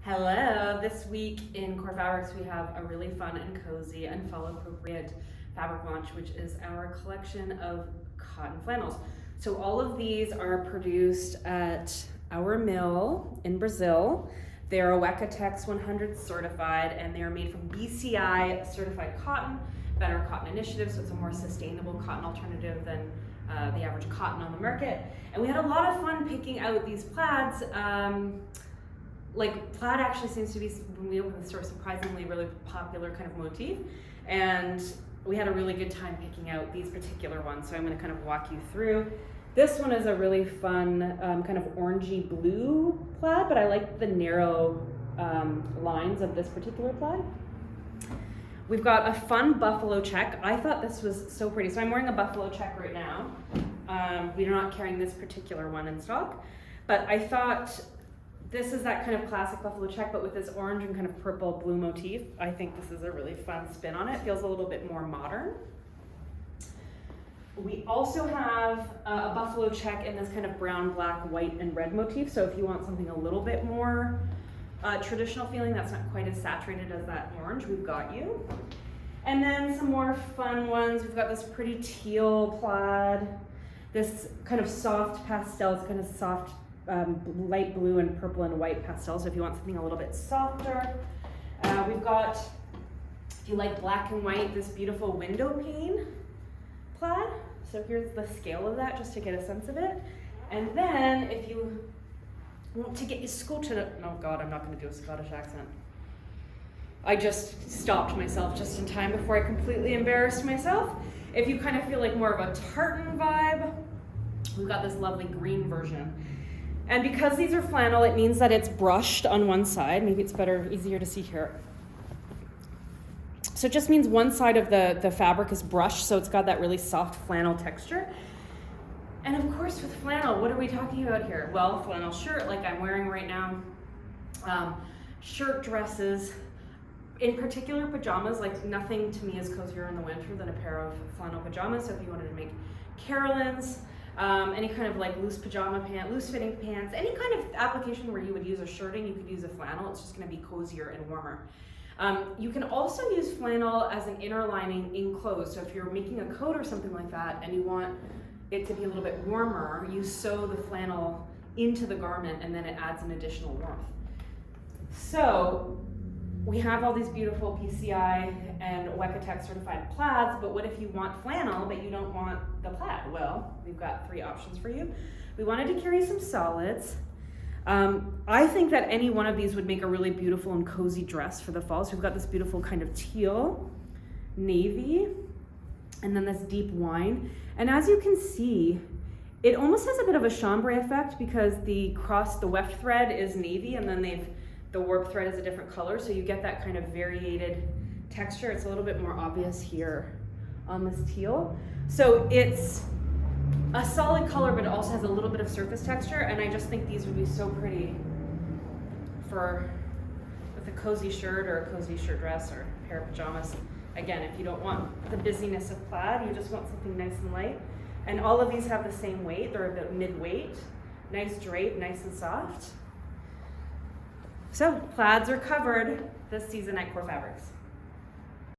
Hello, this week in Core Fabrics we have a really fun and cozy and fall appropriate fabric launch, which is our collection of cotton flannels. So all of these are produced at our mill in Brazil. They are Wecatex 100 certified and they are made from BCI certified cotton, Better Cotton Initiative, so it's a more sustainable cotton alternative than the average cotton on the market. And we had a lot of fun picking out these plaids. Plaid actually seems to be, when we opened the store, surprisingly really popular kind of motif. And we had a really good time picking out these particular ones. So I'm gonna kind of walk you through. This one is a really fun kind of orangey blue plaid, but I like the narrow lines of this particular plaid. We've got a fun buffalo check. I thought this was so pretty. So I'm wearing a buffalo check right now. We're not carrying this particular one in stock, but I thought this is that kind of classic buffalo check, but with this orange and kind of purple blue motif. I think this is a really fun spin on it. Feels a little bit more modern. We also have a buffalo check in this kind of brown, black, white, and red motif. So if you want something a little bit more traditional feeling, that's not quite as saturated as that orange, we've got you. And then some more fun ones. We've got this pretty teal plaid, this kind of soft pastel, it's kind of soft light blue and purple and white pastel, so if you want something a little bit softer. We've got, if you like black and white, this beautiful window pane plaid. So here's the scale of that, just to get a sense of it. And then if you want to get your Scottish, oh God, I'm not gonna do a Scottish accent. I just stopped myself just in time before I completely embarrassed myself. If you kind of feel like more of a tartan vibe, we've got this lovely green version. And because these are flannel, it means that it's brushed on one side. Maybe it's easier to see here. So it just means one side of the fabric is brushed, so it's got that really soft flannel texture. And of course with flannel, what are we talking about here? Well, flannel shirt like I'm wearing right now, shirt dresses, in particular pajamas. Like nothing to me is cozier in the winter than a pair of flannel pajamas. So if you wanted to make carolines, any kind of like loose pajama pant, loose fitting pants, any kind of application where you would use a shirting, you could use a flannel. It's just gonna be cozier and warmer. You can also use flannel as an inner lining in clothes. So if you're making a coat or something like that and you want it to be a little bit warmer, you sew the flannel into the garment and then it adds an additional warmth. So we have all these beautiful BCI and Wecatex certified plaids, but what if you want flannel, but you don't want the plaid? Well, we've got 3 options for you. We wanted to carry some solids. I think that any one of these would make a really beautiful and cozy dress for the fall. So we've got this beautiful kind of teal, navy, and then this deep wine. And as you can see, it almost has a bit of a chambray effect because the weft thread is navy and then the warp thread is a different color, so you get that kind of variated texture. It's a little bit more obvious here on this teal. So it's a solid color, but it also has a little bit of surface texture, and I just think these would be so pretty with a cozy shirt or a cozy shirt dress or a pair of pajamas. Again, if you don't want the busyness of plaid, you just want something nice and light. And all of these have the same weight. They're about mid-weight, nice drape, nice and soft. So plaids are covered this season at Core Fabrics.